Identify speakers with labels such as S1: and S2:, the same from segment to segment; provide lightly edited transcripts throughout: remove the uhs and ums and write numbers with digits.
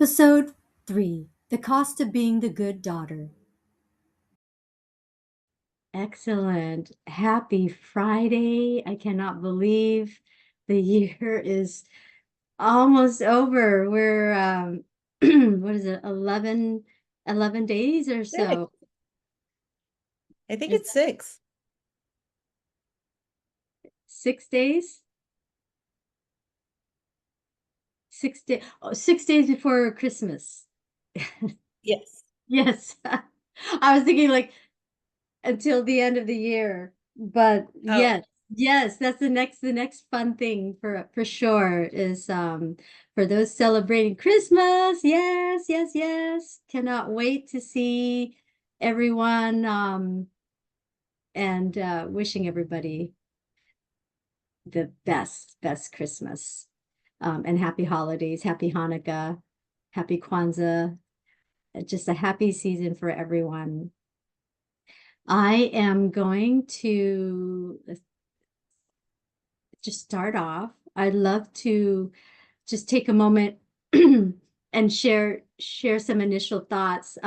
S1: Episode 3: The Cost of Being the Good Daughter. Excellent. Happy Friday. I cannot believe the year is almost over. We're, what is it, 11 days or
S2: Six.
S1: so?
S2: I think
S1: Is
S2: it's 6.
S1: 6 days? 6 days. Oh, 6 days before Christmas.
S2: Yes.
S1: Yes. I was thinking like until the end of the year. But
S2: Oh,
S1: yes, that's the next fun thing for sure is for those celebrating Christmas. Yes, yes, yes. Cannot wait to see everyone and wishing everybody the best Christmas. And happy holidays, happy Hanukkah, happy Kwanzaa, just a happy season for everyone. I am going to just start off. I'd love to just take a moment and share some initial thoughts.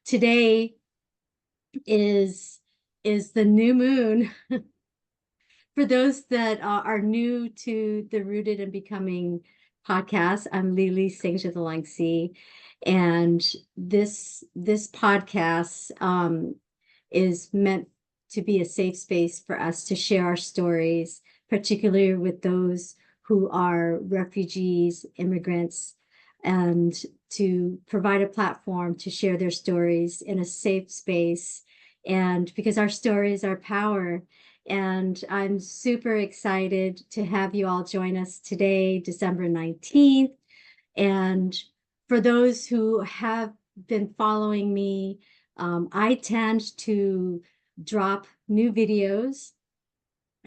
S1: Today is the new moon. For those that are new to the Rooted and Becoming podcast, I'm Lily Singh, and this podcast is meant to be a safe space for us to share our stories, particularly with those who are refugees, immigrants, and to provide a platform to share their stories in a safe space. And because our stories are power. And I'm super excited to have you all join us today, December 19th. And for those who have been following me, I tend to drop new videos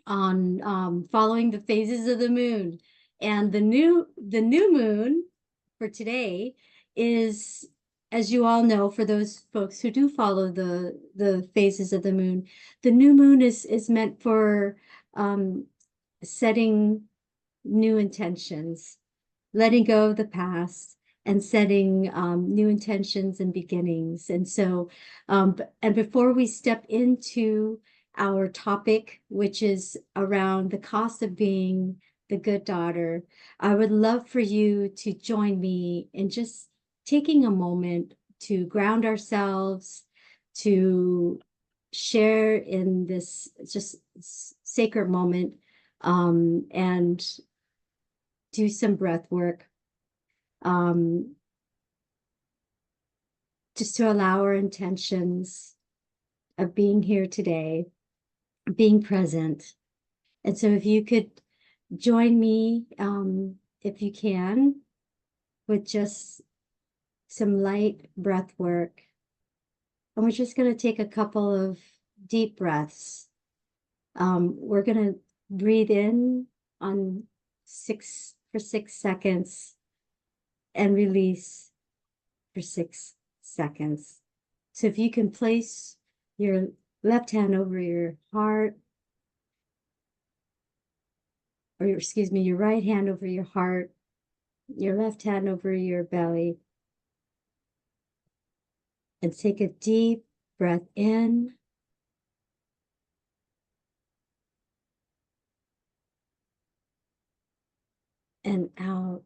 S1: on following the phases of the moon. And the new moon for today is, as you all know, for those folks who do follow the phases of the moon, the new moon is meant for setting new intentions, letting go of the past, and setting new intentions and beginnings. And so, and before we step into our topic, which is around the cost of being the good daughter, I would love for you to join me in just taking a moment to ground ourselves, to share in this just sacred moment, and do some breath work, um, just to allow our intentions of being here today, being present. And so if you could join me, if you can, with just some light breath work. And we're just going to take a couple of deep breaths. We're going to breathe in on 6 seconds and release for 6 seconds. So if you can place your left hand over your heart, or excuse me, your right hand over your heart, your left hand over your belly, and take a deep breath in and out.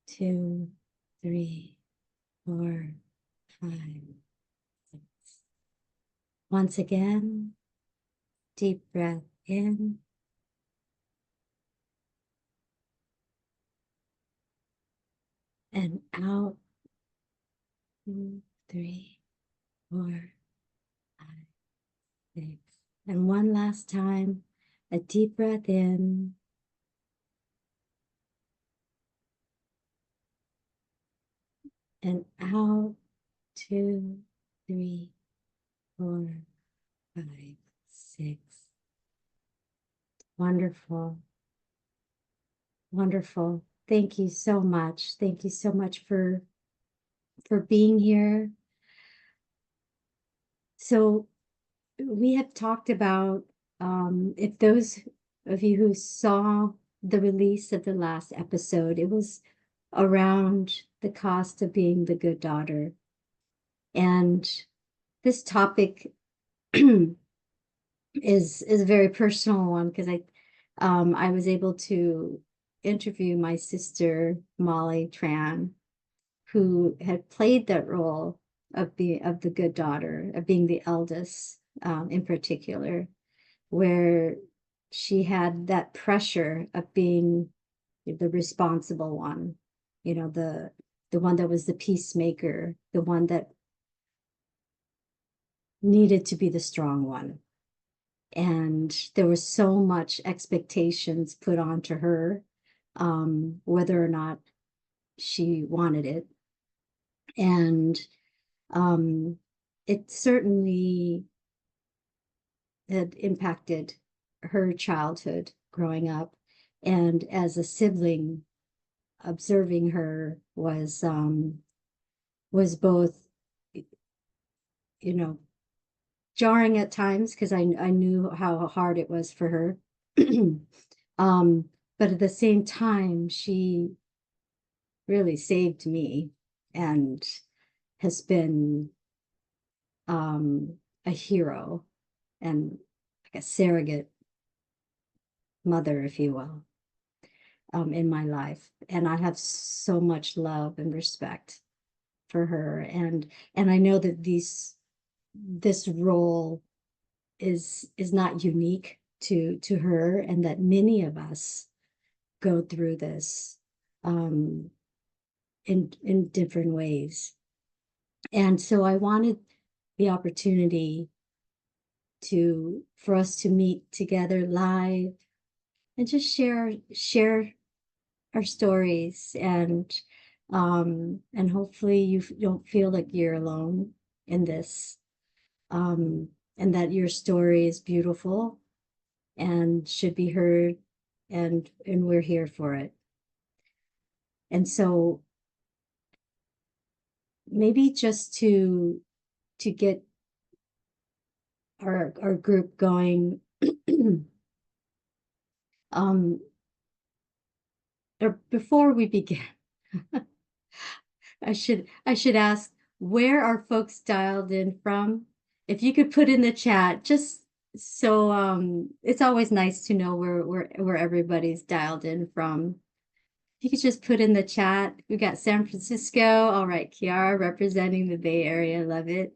S1: 2, 3, 4, 5, 6. Once again, deep breath in and out. 2, 3, 4, 5, 6. And one last time, a deep breath in and out. 2, 3, 4, 5, 6. Wonderful. Wonderful. Thank you so much. Thank you so much for being here. So we have talked about, if those of you who saw the release of the last episode, it was around the cost of being the good daughter. And this topic is a very personal one because I was able to interview my sister Malay Tran, who had played that role of the good daughter, of being the eldest, in particular, where she had that pressure of being the responsible one, the one that was the peacemaker, the one that needed to be the strong one. And there was so much expectations put onto her, whether or not she wanted it. And it certainly had impacted her childhood growing up. And as a sibling, observing her was both, jarring at times because I knew how hard it was for her. But at the same time, she really saved me and has been a hero and like a surrogate mother, if you will, in my life. And I have so much love and respect for her. And I know that this role is not unique to her, and that many of us go through this in different ways. And so I wanted the opportunity for us to meet together live and just share our stories, and hopefully you don't feel like you're alone in this, and that your story is beautiful and should be heard, and we're here for it. And so maybe just to get our group going, or before we begin, I should ask, where are folks dialed in from? If you could put in the chat, just so it's always nice to know where everybody's dialed in from. If you could just put in the chat. We got San Francisco. All right, Kiara representing the Bay Area. Love it.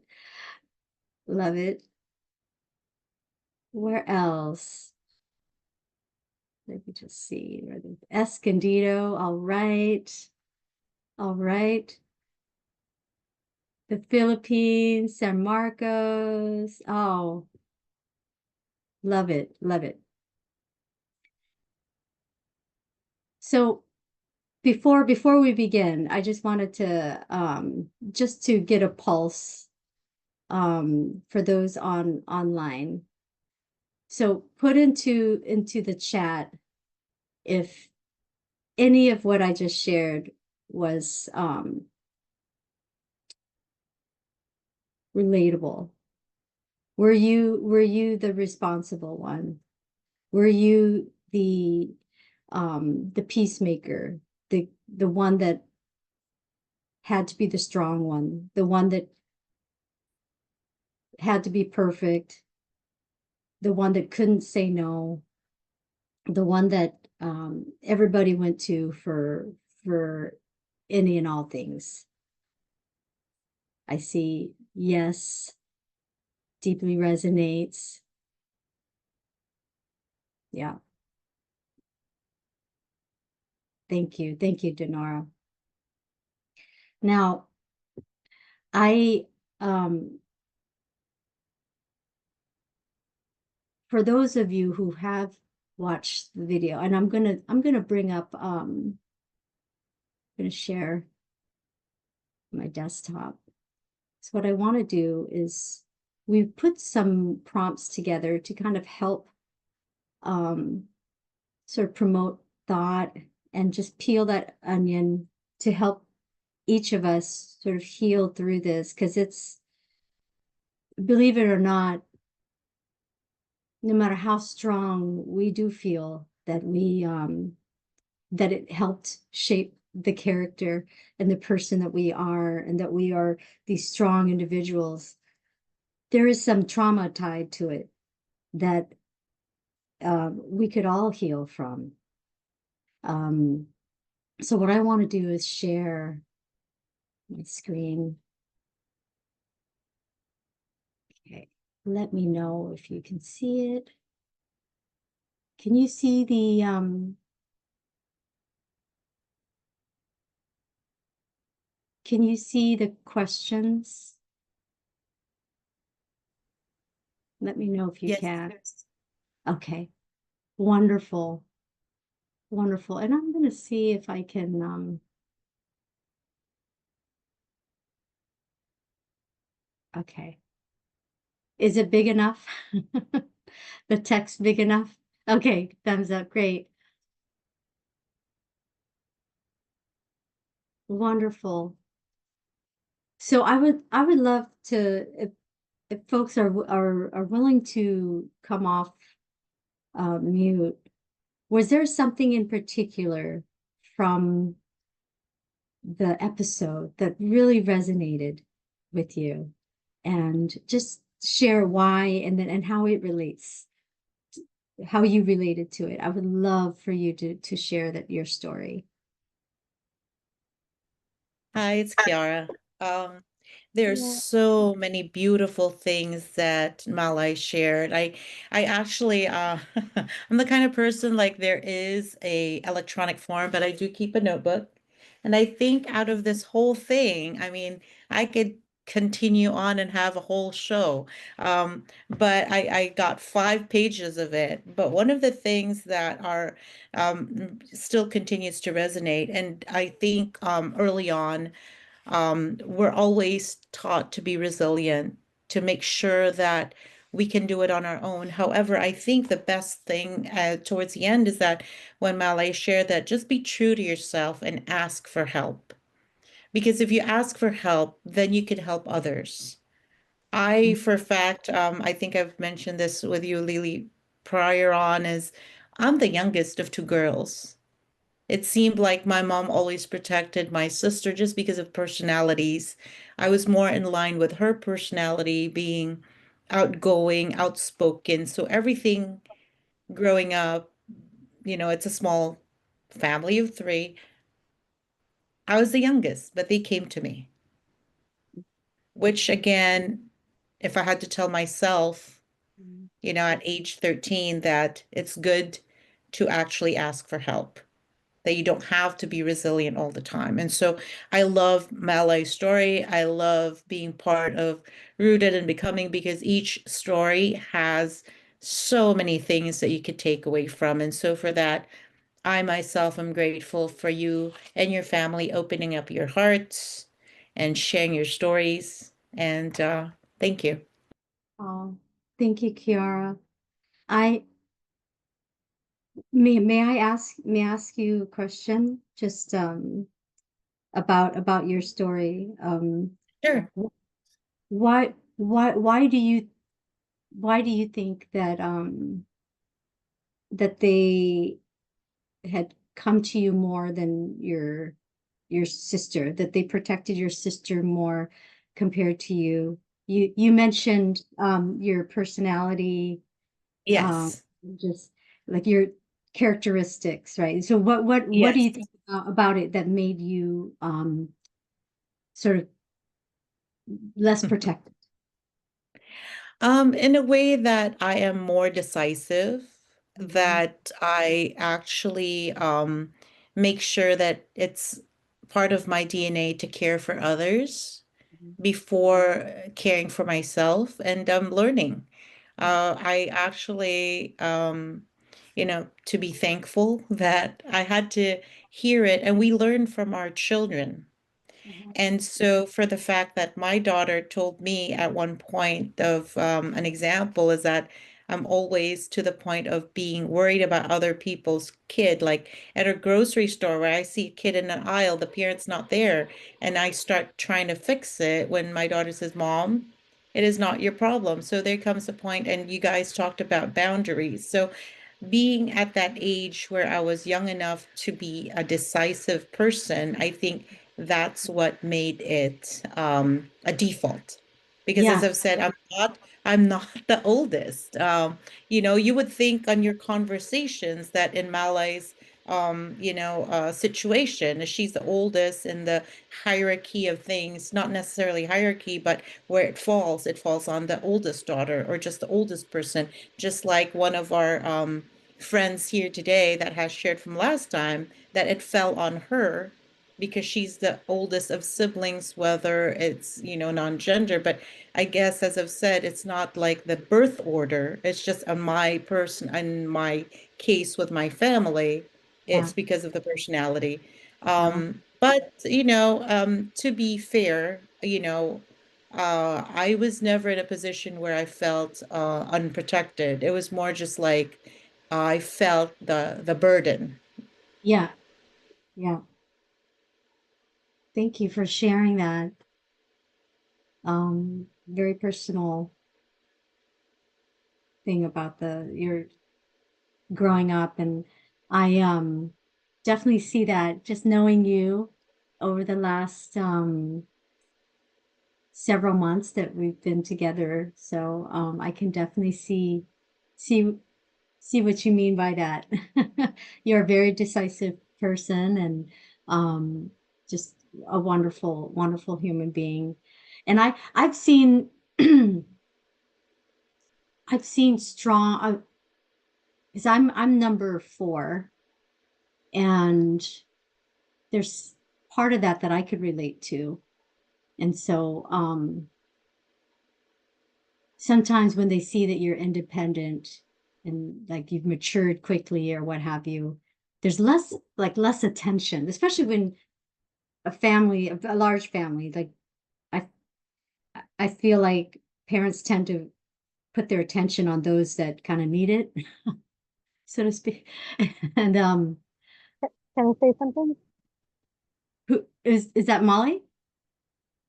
S1: Love it. Where else? Let me just see. Escondido. All right. All right. The Philippines, San Marcos. Oh, love it. Love it. So before we begin, I just wanted to just to get a pulse for those online. So put into the chat if any of what I just shared was relatable. Were you the responsible one? Were you the peacemaker, the one that had to be the strong one, the one that had to be perfect, the one that couldn't say no, the one that everybody went to for any and all things? I see yes, deeply resonates. Yeah. Thank you, Denora. Now, I for those of you who have watched the video, and I'm gonna bring up I'm gonna share my desktop. So what I want to do is we put some prompts together to kind of help sort of promote thought and just peel that onion to help each of us sort of heal through this, because it's, believe it or not, no matter how strong we do feel that that it helped shape the character and the person that we are, and that we are these strong individuals, there is some trauma tied to it that we could all heal from. Um, so what I want to do is share my screen. Okay, let me know if you can see it. Can you see the questions? Let me know if you
S2: Yes.
S1: can. Okay, wonderful, wonderful. And I'm going to see if I can, okay. Is it big enough? The text big enough? Okay, thumbs up, great. Wonderful. So I would love to, if folks are willing to come off mute, was there something in particular from the episode that really resonated with you? And just share why, and then and how it relates, how you related to it. I would love for you to share that your story.
S2: Hi, it's Kiara. Um, there's
S1: Yeah.
S2: so many beautiful things that Malay shared. I actually, I'm the kind of person like there is a electronic form, but I do keep a notebook. And I think out of this whole thing, I mean, I could continue on and have a whole show. But I got 5 pages of it. But one of the things that are still continues to resonate, and I think early on, we're always taught to be resilient, to make sure that we can do it on our own. However, I think the best thing towards the end is that when Malay shared that just be true to yourself and ask for help. Because if you ask for help, then you can help others. For a fact, I think I've mentioned this with you, Lily, prior on, is I'm the youngest of 2 girls. It seemed like my mom always protected my sister just because of personalities. I was more in line with her personality being outgoing, outspoken. So everything growing up, it's a small family of 3. I was the youngest, but they came to me, which again, if I had to tell myself, at age 13, that it's good to actually ask for help, that you don't have to be resilient all the time. And so I love Malay's story. I love being part of Rooted and Becoming because each story has so many things that you could take away from. And so for that, I myself am grateful for you and your family opening up your hearts and sharing your stories. And thank you.
S1: Oh, thank you, Kiara. I may I ask you a question just about your story.
S2: Sure.
S1: Why do you think that that they had come to you more than your sister, that they protected your sister more compared to you? You mentioned your personality, um,
S2: Yes.
S1: just like your characteristics, right? So what do
S2: Yes.
S1: you think about it that made you sort of less protected?
S2: In a way that I am more decisive,
S1: Mhm,
S2: that I actually make sure that it's part of my DNA to care for others
S1: mhm,
S2: before caring for myself, and I'm learning. I actually, to be thankful that I had to hear it, and we learn from our children.
S1: mhm,
S2: And so, for the fact that my daughter told me at one point of an example is that I'm always to the point of being worried about other people's kid, like at a grocery store where I see a kid in an aisle, the parent's not there, and I start trying to fix it when my daughter says, Mom, it is not your problem. So there comes a point, and you guys talked about boundaries. So being at that age where I was young enough to be a decisive person, I think that's what made it a default. Because as
S1: Yeah,
S2: I've said, I'm not the oldest. You would think on your conversations that in Malay's situation, she's the oldest in the hierarchy of things, not necessarily hierarchy, but where it falls on the oldest daughter or just the oldest person, just like one of our friends here today that has shared from last time that it fell on her because she's the oldest of siblings, whether it's, non-gender. But I guess, as I've said, it's not like the birth order. It's just on my person, in my case with my family,
S1: yeah,
S2: it's because of the personality.
S1: yeah,
S2: But, to be fair, I was never in a position where I felt unprotected. It was more just like I felt the burden.
S1: yeah, yeah. Thank you for sharing that. Very personal thing about the your growing up, and I definitely see that just knowing you over the last several months that we've been together. So I can definitely see see what you mean by that. You're a very decisive person and just a wonderful, wonderful human being. And I've seen I've seen strong because I'm number four, and there's part of that that I could relate to. And so sometimes when they see that you're independent and like you've matured quickly or what have you, there's less attention, especially when a large family, like I I feel like parents tend to put their attention on those that kind of need it, so to speak. And
S3: Can I say something?
S1: who is that Molly?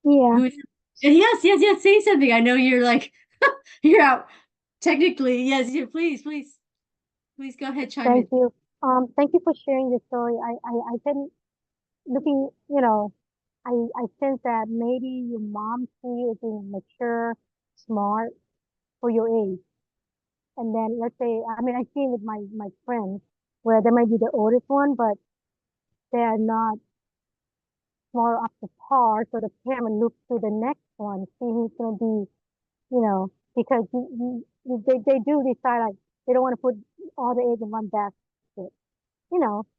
S3: Yeah,
S1: Who is yes, yes, yes, say something. I know you're like you're out technically. Yes, you please go ahead, chime
S3: thank
S1: in.
S3: you. Thank you for sharing this story. I can looking, I sense that maybe your mom see you as being mature, smart for your age. And then let's say, I mean, I see it with my friends where they might be the oldest one, but they are not more up to par. So the parent looks to the next one, see who's going to be, because they do decide like they don't want to put all the eggs in one basket.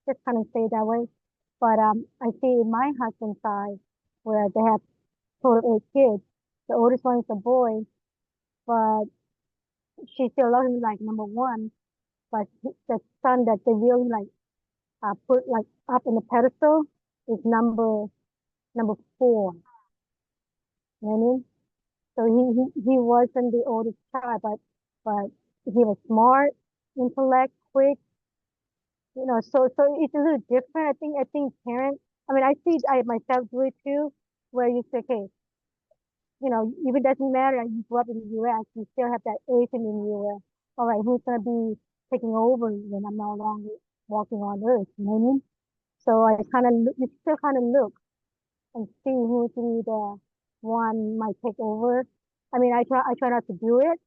S3: Just kind of stay that way. But I see in my husband's side where they have total eight kids. The oldest one is a boy, but she still loves him like number one. But the son that they really like put like up in the pedestal is number four. You know what I mean? So he wasn't the oldest child, but he was smart, intellect, quick. So it's a little different. I think parents. I mean, I see I myself do it too, where you say, okay, if it doesn't matter, you grew up in the U.S., you still have that Asian in you. Where, all right, who's gonna be taking over when I'm no longer walking on Earth? You know what I mean? So I kind of you still kind of look and see who's really the one might take over. I mean, I try not to do it,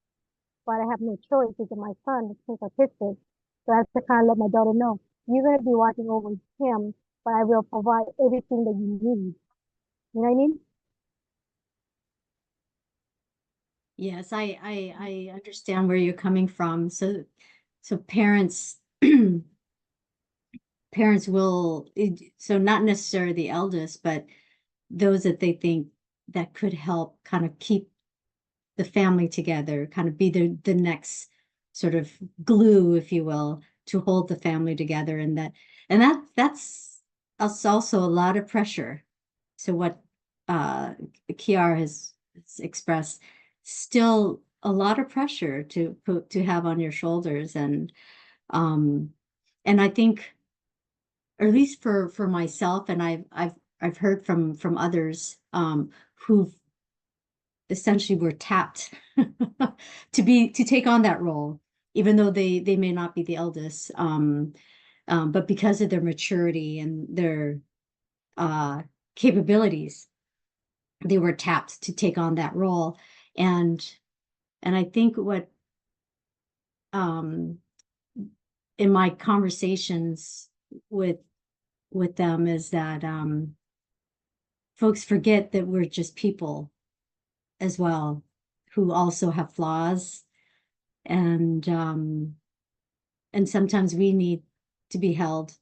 S3: but I have no choice because my son is autistic. So I have to kind of let my daughter know, you're going to be watching over him, but I will provide everything that you need. You know what I mean?
S1: Yes, I understand where you're coming from. So parents parents will so not necessarily the eldest, but those that they think that could help kind of keep the family together, kind of be the next sort of glue, if you will, to hold the family together. And that's also a lot of pressure. So what uh Kiara has expressed, still a lot of pressure to have on your shoulders. Um and I think, or at least for myself, and I've heard from others who've essentially were tapped to take on that role. even though they may not be the eldest, but because of their maturity and their uh, capabilities, they were tapped to take on that role. And I think what um, in my conversations with them is that folks forget that we're just people as well, who also have flaws, and sometimes we need to be held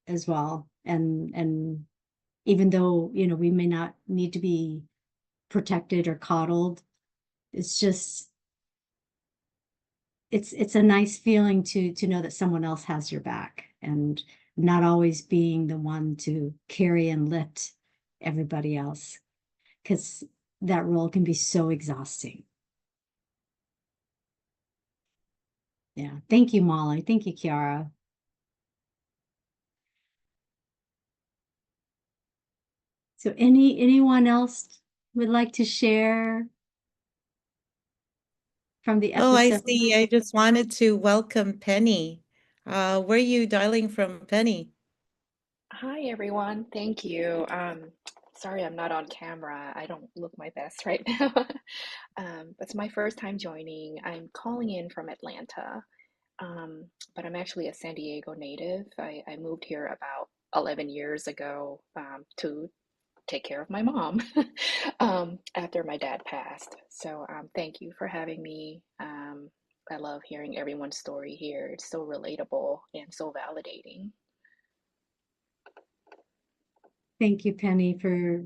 S1: as well. And even though, you know, we may not need to be protected or coddled, it's just it's a nice feeling to know that someone else has your back, and not always being the one to carry and lift everybody else, because that role can be so exhausting. Yeah. Thank you, Molly. Thank you, Kiara. So anyone else would like to share from the
S2: Oh, I
S1: episode?
S2: see. I just wanted to welcome Penny. Where are you dialing from, Penny?
S4: Hi everyone, thank you. Sorry I'm not on camera. I don't look my best right now. It's my first time joining. I'm calling in from Atlanta, but I'm actually a San Diego native. I moved here about 11 years ago to take care of my mom after my dad passed. So thank you for having me. I love hearing everyone's story here. It's so relatable and so validating.
S1: Thank you, Penny, for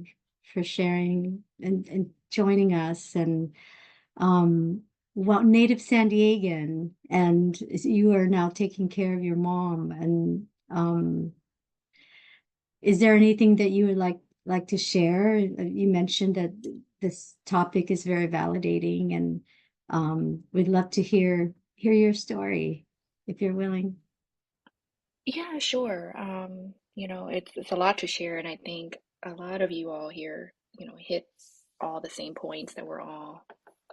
S1: sharing and joining us. And well, native San Diegan, and you are now taking care of your mom. And is there anything that you would like to share? You mentioned that this topic is very validating, and we'd love to hear your story if you're willing.
S4: Yeah, sure. It's a lot to share, and I think a lot of you all here, hits all the same points that we're all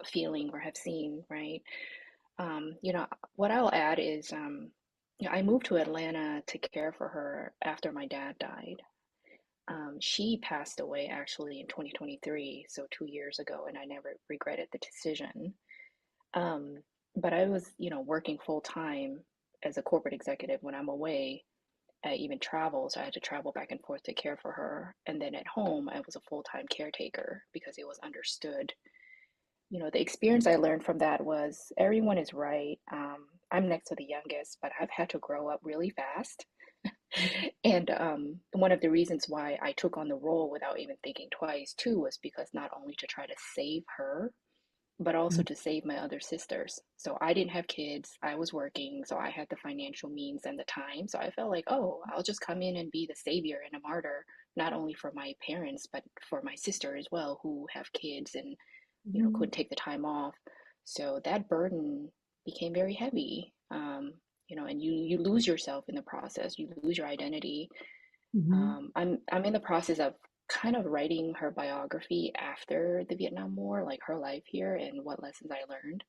S4: feeling or have seen, right? What I'll add is, I moved to Atlanta to care for her after my dad died. She passed away actually in 2023, so 2 years ago, and I never regretted the decision. Um, but I was, working full time as a corporate executive when I'm away. I even traveled, so I had to travel back and forth to care for her. And then at home, I was a full-time caretaker because it was understood. The experience I learned from that was everyone is right. I'm next to the youngest, but I've had to grow up really fast. And one of the reasons why I took on the role without even thinking twice, too, was because not only to try to save her, but also to save my other sisters. So I didn't have kids. I was working, so I had the financial means and the time. So I felt like, oh, I'll just come in and be the savior and a martyr, not only for my parents, but for my sister as well, who have kids and,
S1: Mhm.
S4: couldn't take the time off. So that burden became very heavy. And you lose yourself in the process. You lose your identity.
S1: Mhm.
S4: I'm in the process of kind of writing her biography after the Vietnam War, like her life here and what lessons I learned.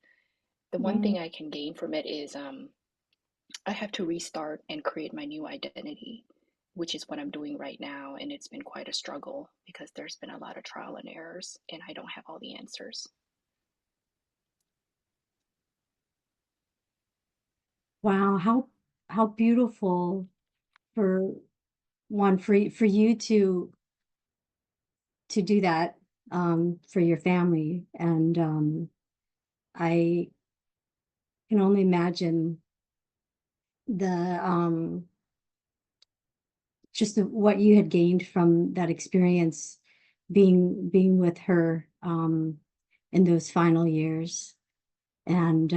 S4: The one
S1: Wow.
S4: thing I can gain from it is I have to restart and create my new identity, which is what I'm doing right now, and it's been quite a struggle because there's been a lot of trial and errors, and I don't have all the answers.
S1: Wow, how beautiful for one for you to do that for your family. And I can only imagine the just what you had gained from that experience, being with her in those final years, and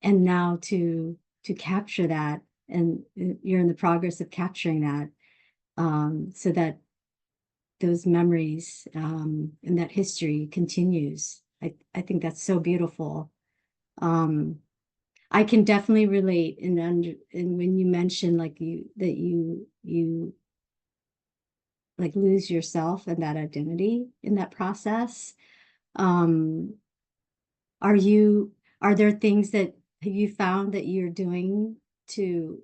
S1: now to capture that, and you're in the progress of capturing that, so that those memories and that history continues. I think that's so beautiful. Um, I can definitely relate, and when you mentioned like you like lose yourself and that identity in that process. Um, are there things that have you found that you're doing to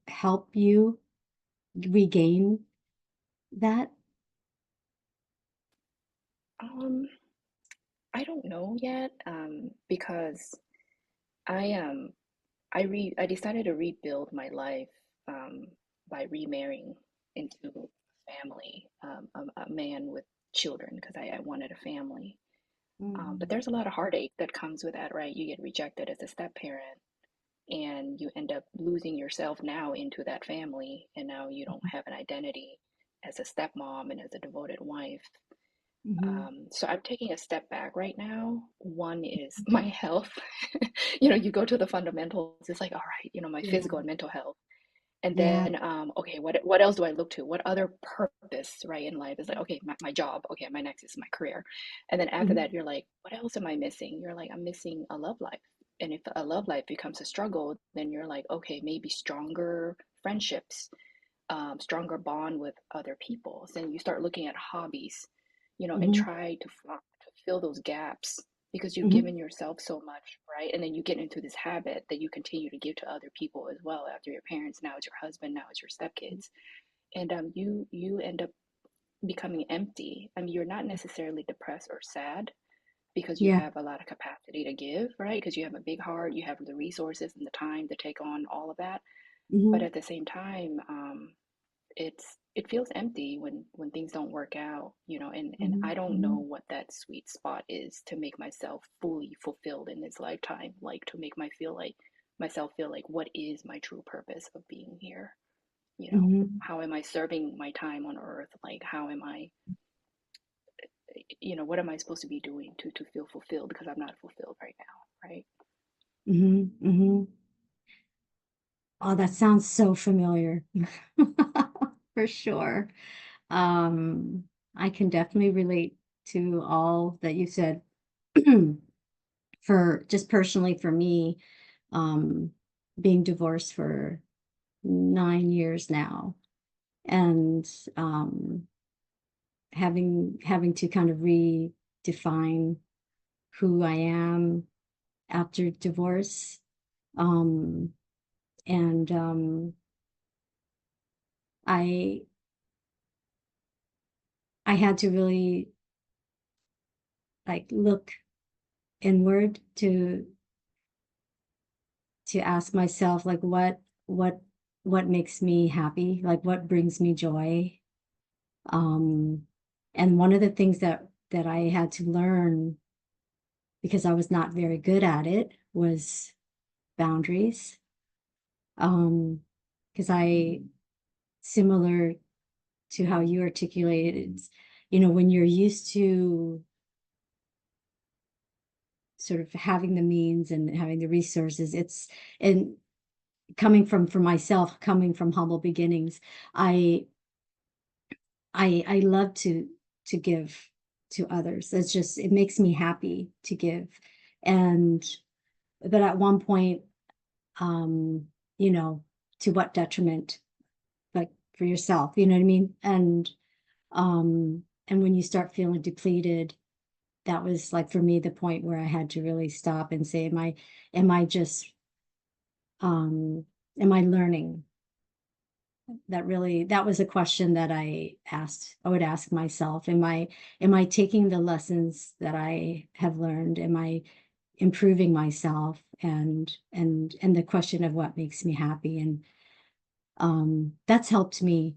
S1: help you regain that?
S4: Um, I don't know yet, because I I decided to rebuild my life um, by remarrying into a family, a man with children, because I wanted a family. But
S1: Mhm.
S4: there's a lot of heartache that comes with that, right? You get rejected as a step parent, and you end up losing yourself now into that family, and now you don't have an identity as a stepmom and as a devoted wife.
S1: Mhm.
S4: So I'm taking a step back right now. One is my health. You know, you go to the fundamentals. It's like, all right, you know, my
S1: Yeah.
S4: physical and mental health. And
S1: Yeah.
S4: then, okay, what else do I look to? What other purpose, right, in life is like, okay, my job. Okay, my next is my career. And then after
S1: Mhm.
S4: that, you're like, what else am I missing? You're like, I'm missing a love life. And if a love life becomes a struggle, then you're like, okay, maybe stronger friendships, stronger bond with other people. So then you start looking at hobbies, you know, and
S1: Mhm.
S4: try to fill those gaps because you've
S1: Mhm.
S4: given yourself so much, right? And then you get into this habit that you continue to give to other people as well. After your parents, now it's your husband, now it's your stepkids, and you end up becoming empty. I mean, you're not necessarily depressed or sad because you
S1: Yeah.
S4: have a lot of capacity to give, right? Because you have a big heart, you have the resources and the time to take on all of that. But
S1: Mhm.
S4: at the same time, it feels empty when things don't work out, you know, and
S1: Mhm.
S4: I don't know
S1: Mhm.
S4: what that sweet spot is to make myself fully fulfilled in this lifetime, like to make myself feel like what is my true purpose of being here, you know,
S1: Mhm.
S4: how am I serving my time on earth, like how am I, you know, what am I supposed to be doing to feel fulfilled, because I'm not fulfilled right now, right?
S1: Mhm. Mhm. Oh, that sounds so familiar. For sure. Um, I can definitely relate to all that you said. For just personally for me, um, being divorced for 9 years now, and um, having to kind of redefine who I am after divorce. Um, and I I had to really like look inward to ask myself like what what makes me happy, like what brings me joy. Um, and one of the things that I had to learn, because I was not very good at it, was boundaries. Because I, similar to how you articulated it, when you're used to sort of having the means and having the resources, and coming from, for myself, coming from humble beginnings, I I love to give to others. It's just, it makes me happy to give. And but at one point, um, you know, to what detriment, like for yourself, you know what I mean? And when you start feeling depleted, that was like for me the point where I had to really stop and say, am I just am I learning? That was a question that I would ask myself. Am I taking the lessons that I have learned? Am I improving myself? And the question of what makes me happy. And that's helped me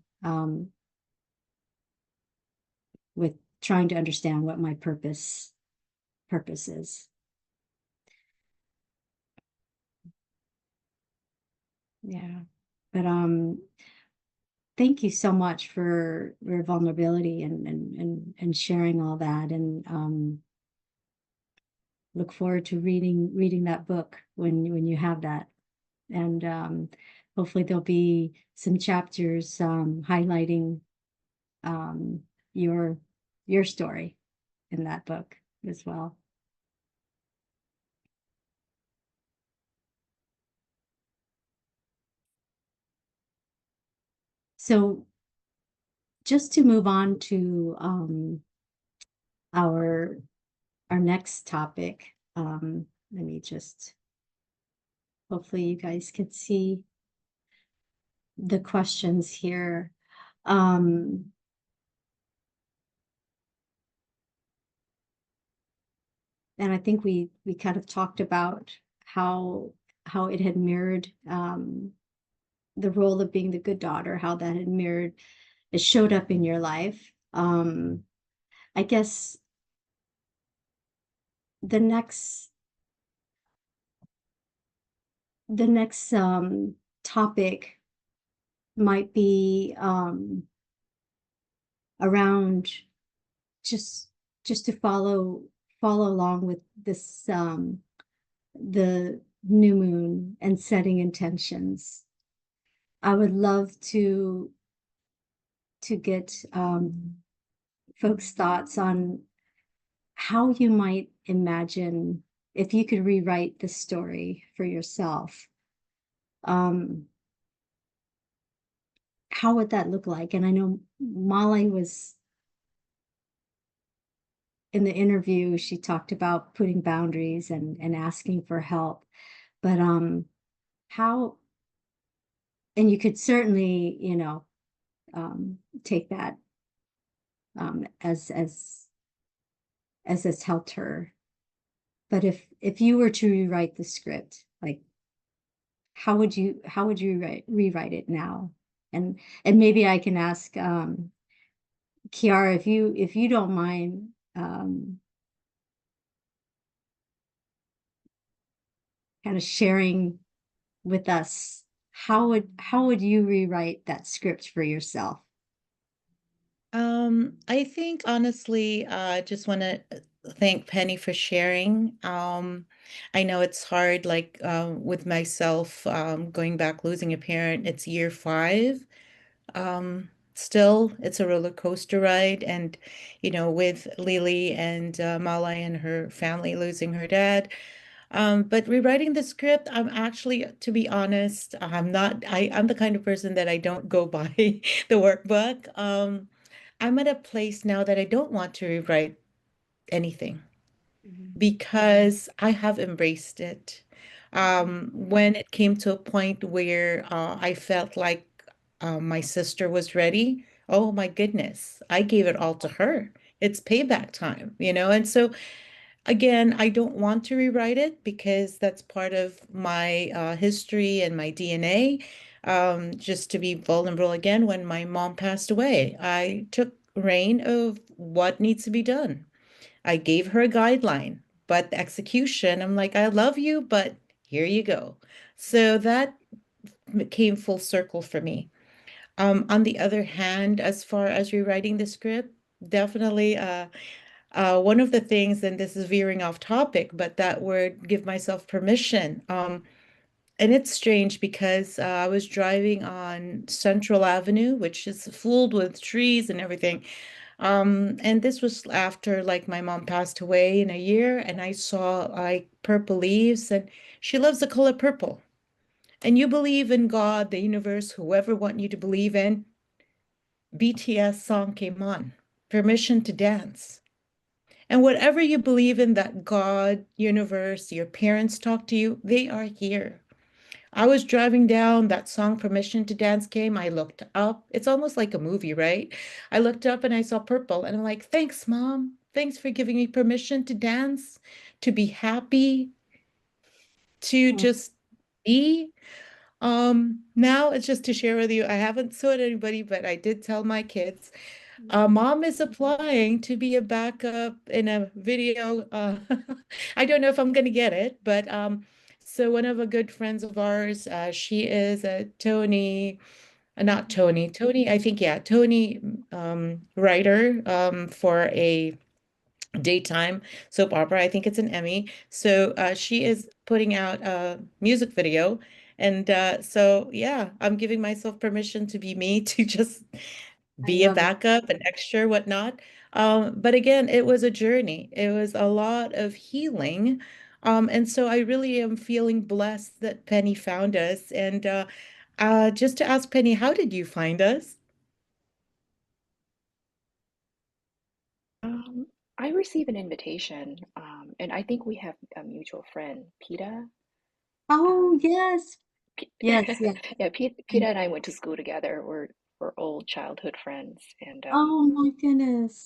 S1: with trying to understand what my purpose is. Yeah. But thank you so much for your vulnerability and sharing all that. And look forward to reading that book when you have that. And hopefully there'll be some chapters highlighting um, your your story in that book as well. So just to move on to our our next topic, let me just hopefully you guys can see the questions here. Um, and I think we kind of talked about how it had mirrored the role of being the good daughter, how that had mirrored, it showed up in your life. I guess the next the next topic might be around just just to follow along with this the new moon and setting intentions. I would love to get folks' thoughts on how you might imagine if you could rewrite the story for yourself. Um, how would that look like? And I know Molly was in the interview, she talked about putting boundaries and asking for help. But how, and you could certainly, take that as it's helped her. But if you were to rewrite the script, like how would you rewrite it now? And maybe I can ask Kiara, if you don't mind, kind of sharing with us, how would you rewrite that script for yourself?
S2: I think honestly, just want to thank Penny for sharing. I know it's hard, like with myself, going back, losing a parent, it's year 5. Still, it's a roller coaster ride. And, with Lily and Malay and her family losing her dad. But rewriting the script, I'm actually, to be honest, I'm the kind of person that I don't go by the workbook. I'm at a place now that I don't want to rewrite anything
S1: Mhm.
S2: because I have embraced it. When it came to a point where I felt like my sister was ready, oh my goodness, I gave it all to her. It's payback time. And so, again, I don't want to rewrite it because that's part of my history and my DNA. Just to be vulnerable again, when my mom passed away, I took reign of what needs to be done. I gave her a guideline, but the execution, I'm like, I love you, but here you go. So that came full circle for me. On the other hand, as far as rewriting the script, definitely one of the things, and this is veering off topic, but that word, give myself permission. And it's strange because I was driving on Central Avenue, which is filled with trees and everything. And this was after like my mom passed away in a year, and I saw like purple leaves, and she loves the color purple. And you believe in God, the universe, whoever want you to believe in, BTS song came on, Permission to Dance. And whatever you believe in, that God, universe, your parents talk to you, they are here. I was driving down, that song Permission to Dance came. I looked up. It's almost like a movie, right? I looked up and I saw purple, and I'm like, thanks, Mom. Thanks for giving me permission to dance, to be happy, to
S1: Mm.
S2: just be. Now it's just to share with you. I haven't told anybody, but I did tell my kids. Mom is applying to be a backup in a video. I don't know if I'm going to get it, but so one of a good friends of ours, she is a not Tony, I think, yeah, Tony writer for a daytime soap opera. I think it's an Emmy. So she is putting out a music video. And so, yeah, I'm giving myself permission to be me, to just
S1: I
S2: be a
S1: love it.
S2: backup, an extra, whatnot. But again, it was a journey. It was a lot of healing. And so I really am feeling blessed that Penny found us. And just to ask Penny, how did you find us?
S4: Um, I received an invitation, and I think we have a mutual friend, Peta.
S1: Oh, yes.
S4: P-
S1: Yes, yes.
S4: yeah, Peter and I went to school together. We're old childhood friends, and
S1: Oh my goodness.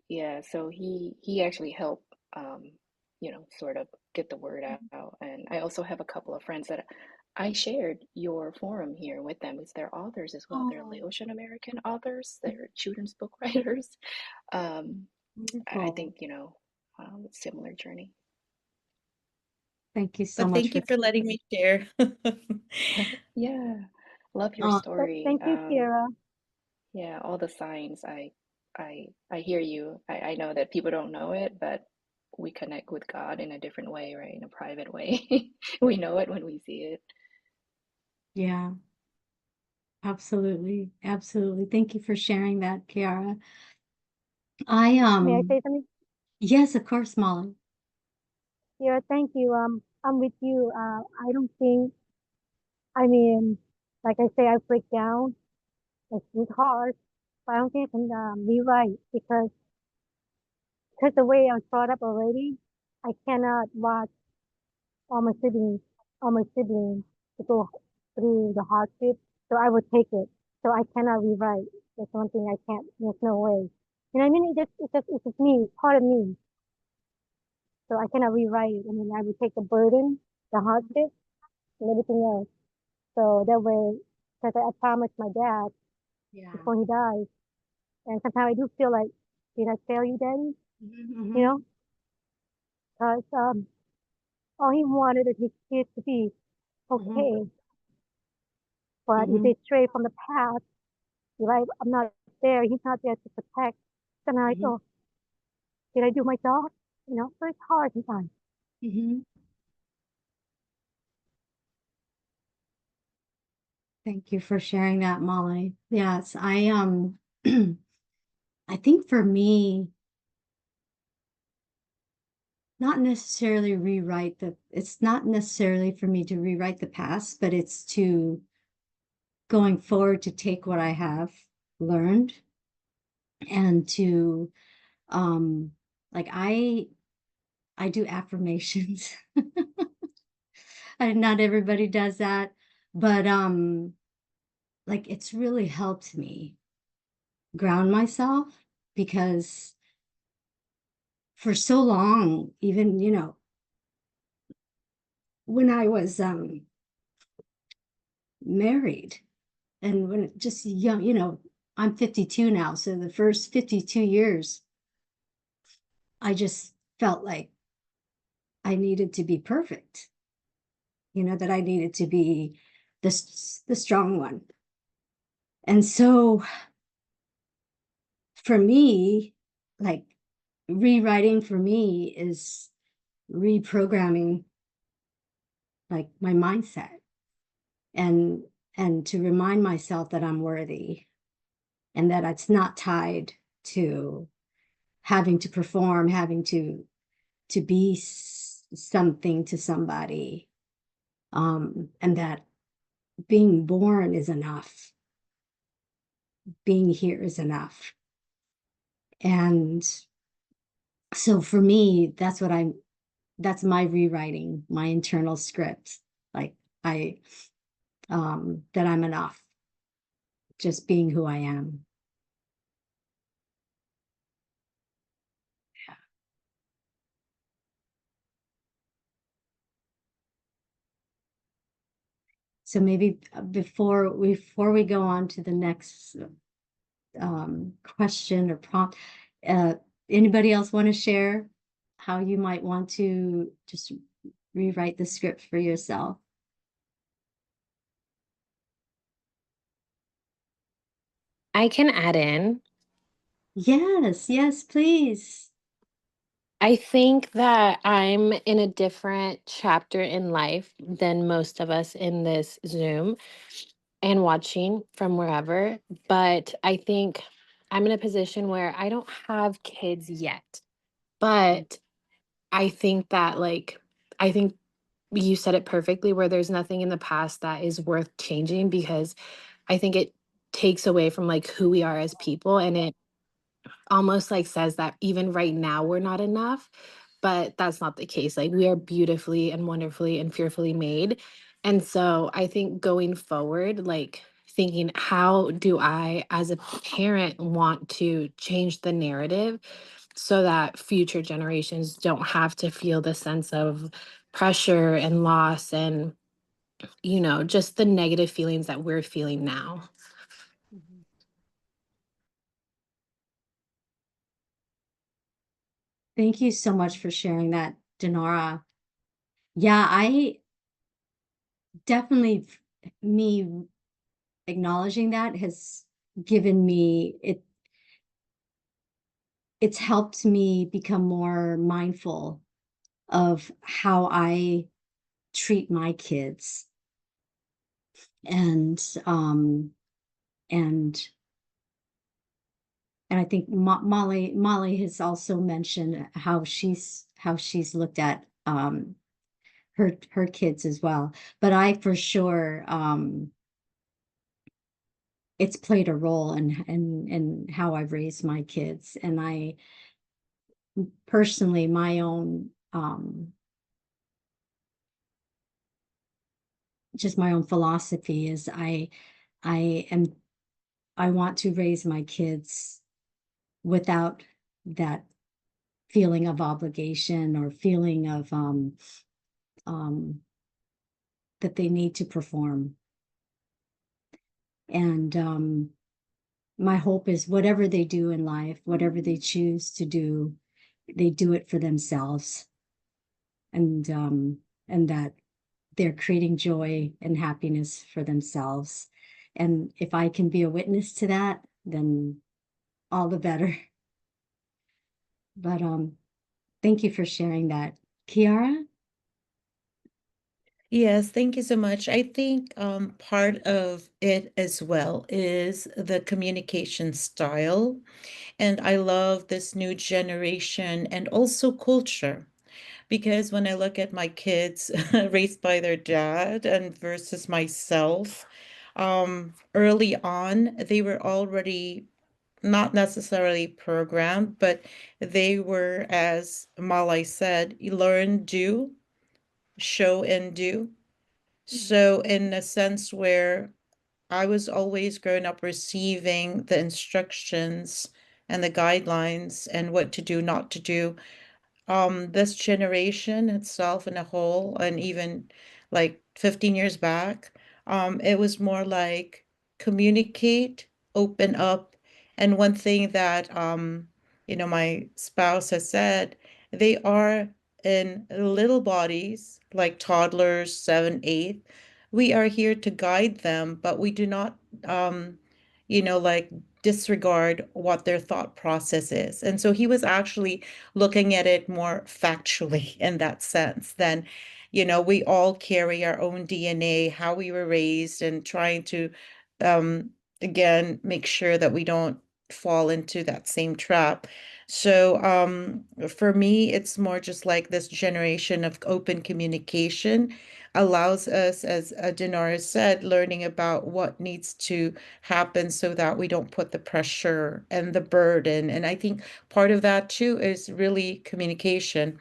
S4: yeah, so he actually helped, um, sort of get the word out. And I also have a couple of friends that I shared your forum here with them. It's their authors as well. They're
S1: Oh,
S4: Laotian American authors. They're children's book writers. Um, I
S1: wonderful.
S4: think, similar journey.
S1: Thank you so
S2: But
S1: much
S2: thank
S1: for
S2: you for letting me share.
S4: Yeah, love your
S1: oh,
S4: story.
S3: Thank you, Kira.
S4: Yeah, all the signs. I hear you. I know that people don't know it, but we connect with God in a different way, right? In a private way. We know it when we see it.
S1: yeah, absolutely. Absolutely. Thank you for sharing that, Kiara. I
S3: May I say something?
S1: yes, of course, Molly.
S3: Kira, thank you. I'm with you. I don't think, I mean, like I say, I break down. It's hard, but I don't think I can rewrite because the way I was brought up already, I cannot watch all my siblings, all my siblings to go through the hardship. So I would take it. So I cannot rewrite. That's one thing I can't. There's no way. You know what I mean? It's just me. It's part of me. So I cannot rewrite it. I mean, I would take the burden, the hardship, and everything else. So that way, because I promised my dad
S1: Yeah.
S3: before he died, and sometimes I do feel like, did I fail you, Daddy? You
S1: Mm-hmm.
S3: know, because all he wanted is his kids to be
S1: Mm-hmm.
S3: okay. But if
S1: Mm-hmm.
S3: they stray from the path, right? I'm not there. He's not there to protect. Then I
S1: Mm-hmm.
S3: go, did I do my job? So it's hard sometimes.
S1: Mm-hmm. Thank you for sharing that, Molly. Yes, I think for me, not necessarily rewrite it's not necessarily for me to rewrite the past, but it's to going forward to take what I have learned and to um like I do affirmations. And not everybody does that, but like it's really helped me ground myself because for so long, even when I was married and when just young, I'm 52 now, so the first 52 years I just felt like I needed to be perfect, that I needed to be the strong one. And so for me, like rewriting for me is reprogramming like my mindset and and to remind myself that I'm worthy and that it's not tied to having to perform, having to be something to somebody, and that being born is enough, being here is enough. And so for me, that's my rewriting, my internal script. Like I that I'm enough, just being who I am. So maybe before we go on to the next question or prompt, uh, anybody else want to share how you might want to just rewrite the script for yourself?
S5: I can add in.
S1: Yes, yes, please.
S5: I think that I'm in a different chapter in life than most of us in this Zoom and watching from wherever. But I think I'm in a position where I don't have kids yet. But I think that, I think you said it perfectly, where there's nothing in the past that is worth changing, because I think it takes away from who we are as people, and it almost says that even right now we're not enough. but that's not the case. Like, we are beautifully and wonderfully and fearfully made. And so I think going forward, like, thinking, how do I, as a parent, want to change the narrative so that future generations don't have to feel the sense of pressure and loss and, just the negative feelings that we're feeling now.
S1: Mhm. Thank you so much for sharing that, Denora. Yeah, I definitely, me acknowledging that has given me it's helped me become more mindful of how I treat my kids. And and and I think Molly has also mentioned how she's looked at her kids as well. But I for sure it's played a role in how I've raised my kids. And I personally, my own just my own philosophy is I am I want to raise my kids without that feeling of obligation or feeling of um that they need to perform. And my hope is whatever they do in life, whatever they choose to do, they do it for themselves. And that they're creating joy and happiness for themselves. And if I can be a witness to that, then all the better. But thank you for sharing that. Kiara?
S2: Yes, thank you so much. I think part of it as well is the communication style. And I love this new generation and also culture. Because when I look at my kids raised by their dad and versus myself, early on, they were already not necessarily programmed, but they were, as Malay said, learn, do, show, and do. So, in a sense where I was always growing up receiving the instructions and the guidelines and what to do, not to do, this generation itself in a whole, and even like 15 years back, it was more like communicate, open up. And one thing that my spouse has said, they are in little bodies, like toddlers, 7, 8. We are here to guide them, but we do not like disregard what their thought process is. And so he was actually looking at it more factually in that sense than, we all carry our own DNA, how we were raised, and trying to, um, again, make sure that we don't fall into that same trap. So, for me, it's more just like this generation of open communication allows us, as Dinar said, learning about what needs to happen so that we don't put the pressure and the burden. And I think part of that too is really communication.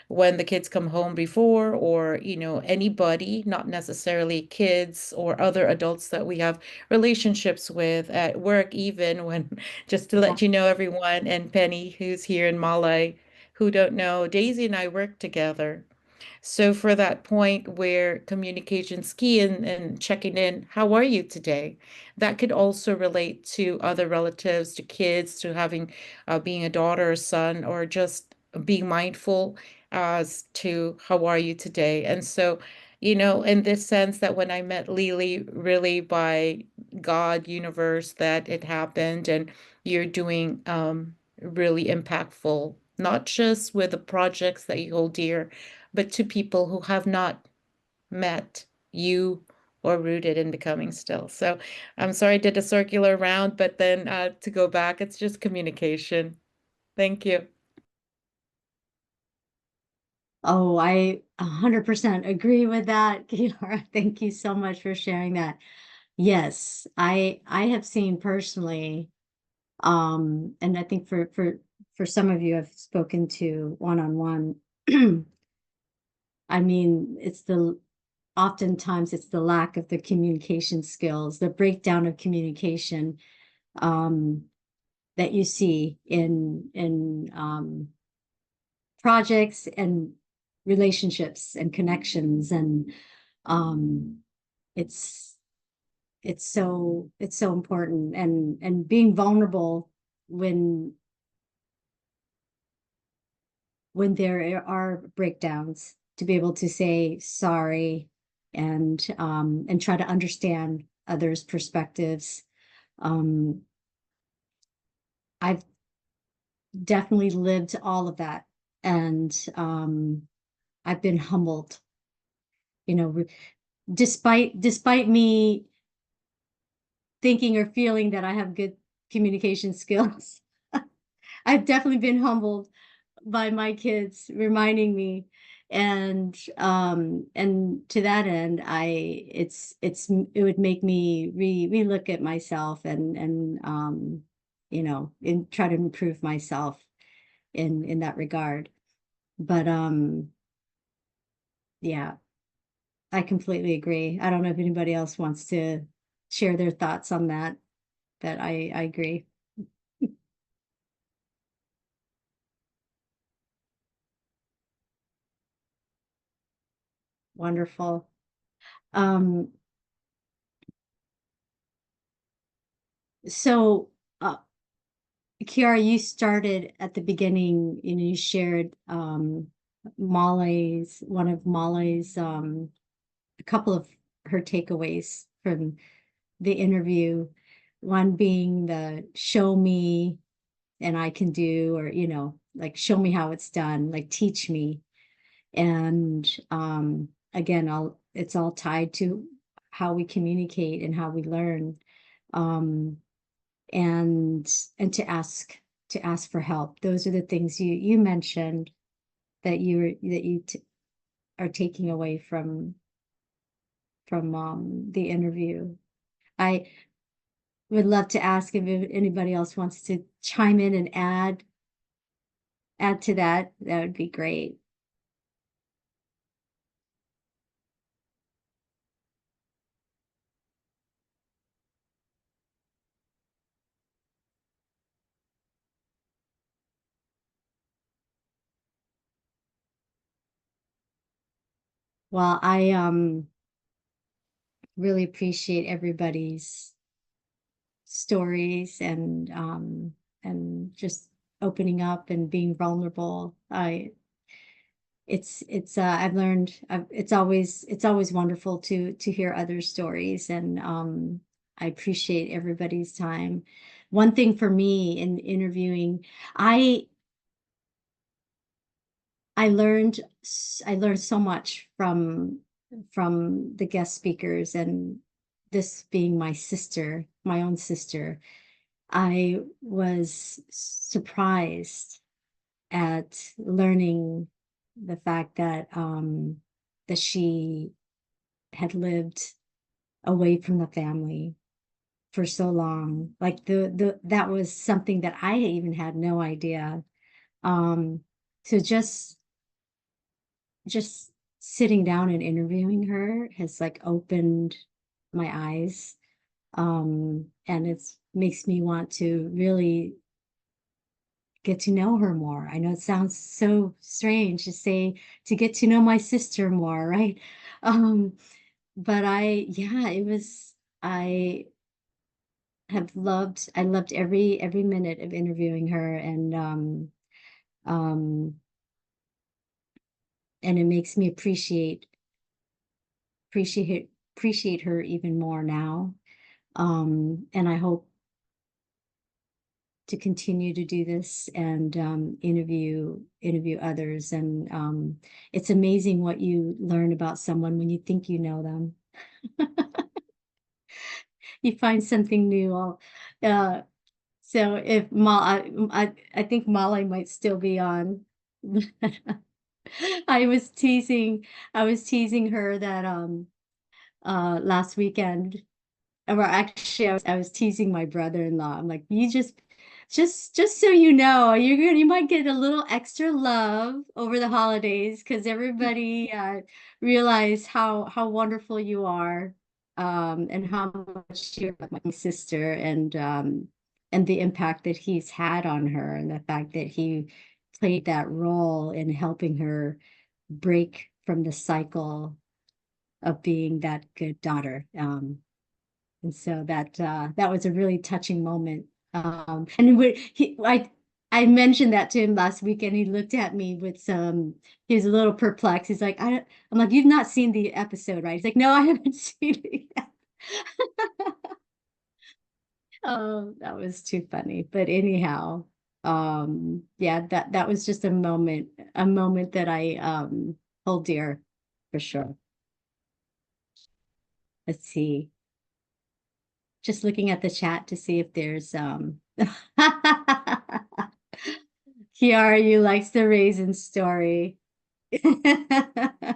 S2: When the kids come home before, or anybody, not necessarily kids or other adults that we have relationships with at work, even when, just to
S1: Yeah.
S2: let you know, everyone, and Penny, who's here in Malay, who don't know, Daisy and I work together. So for that point where communication's key, and checking in, how are you today? That could also relate to other relatives, to kids, to having being a daughter or son, or just being mindful as to how are you today. And so, in this sense, that when I met Lily, really by God, universe, that it happened, and you're doing really impactful, not just with the projects that you hold dear, but to people who have not met you or rooted in becoming still. So I'm sorry I did a circular round, but then to go back, it's just communication. Thank you.
S1: Oh, I 100% agree with that, Kiara. Thank you so much for sharing that. Yes, I have seen personally, and I think for some of you I've spoken to one-on-one, I mean, oftentimes it's the lack of the communication skills, the breakdown of communication, um, that you see in projects and relationships and connections, and um, it's it's so important, and being vulnerable when there are breakdowns, to be able to say sorry, and try to understand others' perspectives. Um, I've definitely lived all of that, and I've been humbled, despite me thinking or feeling that I have good communication skills. I've definitely been humbled by my kids reminding me, and to that end, it would make me relook at myself, and try to improve myself in that regard. But yeah, I completely agree. I don't know if anybody else wants to share their thoughts on that, but I agree. Wonderful. Um, so, Kiara, you started at the beginning, you shared one of Malay's, a couple of her takeaways from the interview. One being the show me and I can do, or, like show me how it's done, like teach me. And again, it's all tied to how we communicate and how we learn. Um, and to ask for help. Those are the things you mentioned that are taking away from the interview. I would love to ask if anybody else wants to chime in and add to that. That would be great. Well, I really appreciate everybody's stories, and just opening up and being vulnerable. I've learned, it's always wonderful to hear other stories, and I appreciate everybody's time. One thing for me in interviewing, I I learned so much from the guest speakers, and this being my sister, my own sister. I was surprised at learning the fact that she had lived away from the family for so long. Like that was something that I even had no idea. Um, so just sitting down and interviewing her has like opened my eyes. And it's makes me want to really get to know her more. I know it sounds so strange to say, to get to know my sister more, right? Um, but yeah, I I loved every minute of interviewing her, um, and it makes me appreciate appreciate her even more now. And I hope to continue to do this, and interview others. And it's amazing what you learn about someone when you think you know them. You find something new. Uh, so if I think Molly might still be on. I was teasing I was teasing her that last weekend. Or actually, I was teasing my brother-in-law. I'm like, you just just so you know, you might get a little extra love over the holidays because everybody realize how wonderful you are, and how much you're like my sister, and the impact that he's had on her, and the fact that he played that role in helping her break from the cycle of being that good daughter. And so that was a really touching moment. And I mentioned that to him last week, and he looked at me with some. He was a little perplexed. He's like, I'm like, you've not seen the episode, right? He's like, no, I haven't seen it yet. Oh, that was too funny. But anyhow, yeah, that was just a moment that I hold dear for sure. Let's see. Just looking at the chat to see if there's Kiara, you likes the raisin story.
S2: Yeah,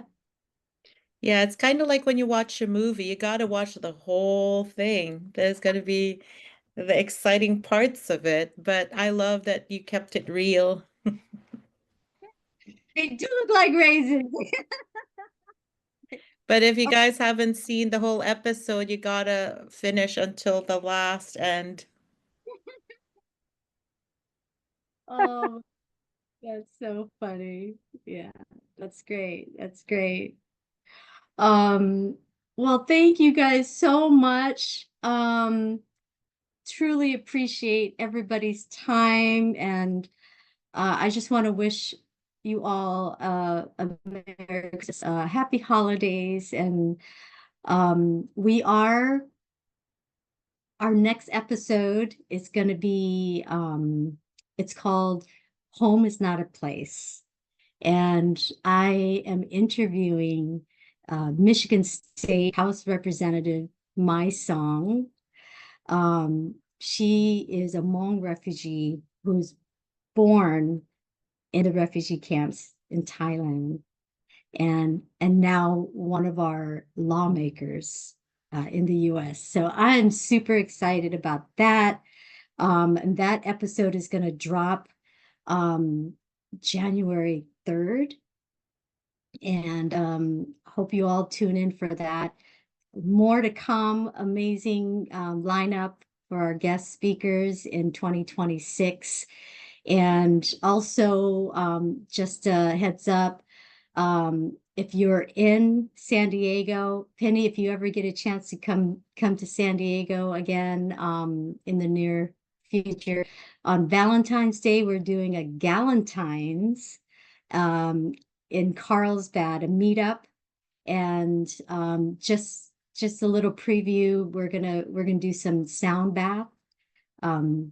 S2: it's kind of like when you watch a movie, you got to watch the whole thing. There's going to be the exciting parts of it, but I love that you kept it real.
S1: They do look like raisins.
S2: But if you guys haven't seen the whole episode, you gotta finish until the last end.
S1: Oh, that's so funny. Yeah, that's great. That's great. Um, well, thank you guys so much. Truly appreciate everybody's time, and I just want to wish you all a Merry Christmas, happy holidays, and we are our next episode is going to be it's called Home is Not a Place, and I am interviewing Michigan State House Representative My Song. She is a Hmong refugee who's born in the refugee camps in Thailand, and now one of our lawmakers in the US. So I'm super excited about that. And that episode is going to drop um, January 3rd. And hope you all tune in for that. More to come, amazing lineup for our guest speakers in 2026. And also, just a heads up, if you're in San Diego, Penny, if you ever get a chance to come to San Diego again in the near future, on Valentine's Day, we're doing a Galentine's um, in Carlsbad, a meetup, and just a little preview. We're gonna do some sound bath. Um,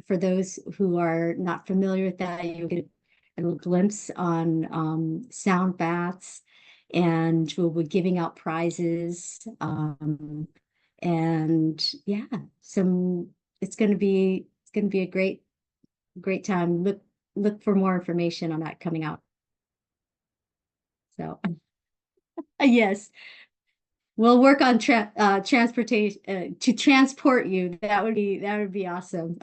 S1: for those who are not familiar with that, you'll get a little glimpse on sound baths, and we'll be giving out prizes. And yeah, some it's gonna be a great time. Look for more information on that coming out. So yes, we'll work on transportation to transport you. That would be awesome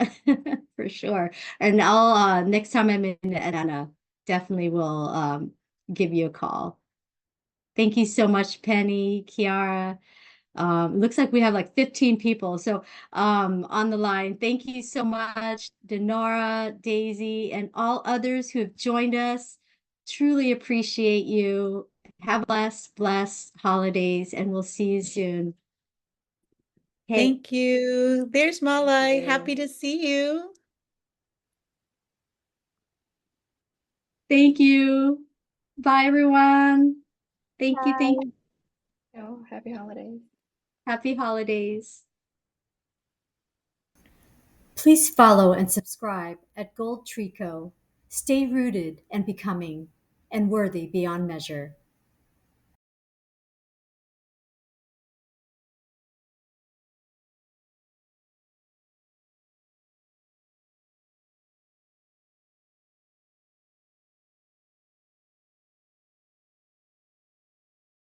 S1: for sure. And I'll next time I'm in Atlanta, definitely will give you a call. Thank you so much, Penny, Kiara. Looks like we have like 15 people. So on the line, thank you so much, Denora, Daisy, and all others who have joined us. Truly appreciate you. Have blessed holidays, and we'll see you soon. Hey,
S2: Thank you. There's Malay. Happy to see you.
S1: thank you. Bye, everyone. Thank you. Thank you.
S4: Oh, happy holidays.
S1: Happy holidays. Please follow and subscribe at Gold Tree Co. Stay rooted and becoming and worthy beyond measure.